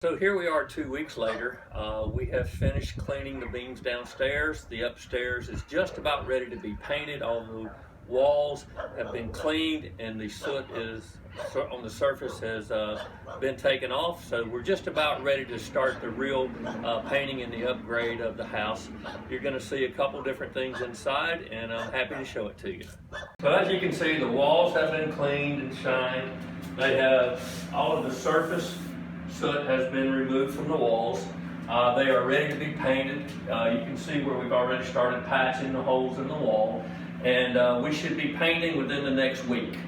So here we are 2 weeks later. We have finished cleaning the beams downstairs. The upstairs is just about ready to be painted. All the walls have been cleaned and the soot is on the surface has been taken off. So we're just about ready to start the real painting and the upgrade of the house. You're going to see a couple different things inside, and I'm happy to show it to you. So as you can see, the walls have been cleaned and shined. They have all of the surface soot has been removed from the walls. They are ready to be painted. You can see where we've already started patching the holes in the wall, and we should be painting within the next week.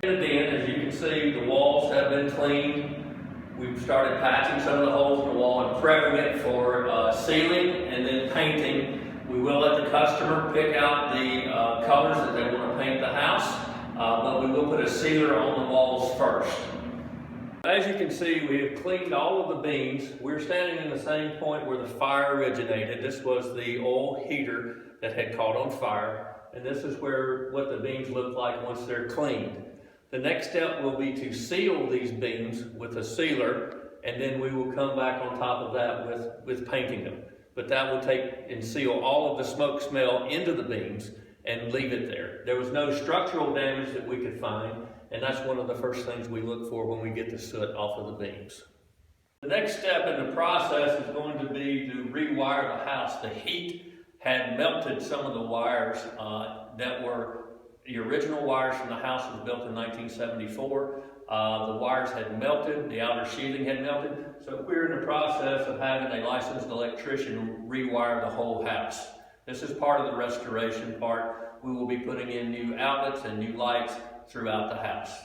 At the end, as you can see, the walls have been cleaned. We've started patching some of the holes in the wall and prepping it for sealing and then painting. We will let the customer pick out the colors that they want to paint the house, but we will put a sealer on the walls first. As you can see, we have cleaned all of the beams. We're standing in the same point where the fire originated. This was the old heater that had caught on fire, and this is what the beams look like once they're cleaned. The next step will be to seal these beams with a sealer, and then we will come back on top of that with painting them. But that will take and seal all of the smoke smell into the beams and leave it there. There was no structural damage that we could find, and that's one of the first things we look for when we get the soot off of the beams. The next step in the process is going to be to rewire the house. The heat had melted some of the wires that were the original wires from the house was built in 1974. The wires had melted, the outer sheathing had melted, so we're in the process of having a licensed electrician rewire the whole house. This is part of the restoration part. We will be putting in new outlets and new lights throughout the house.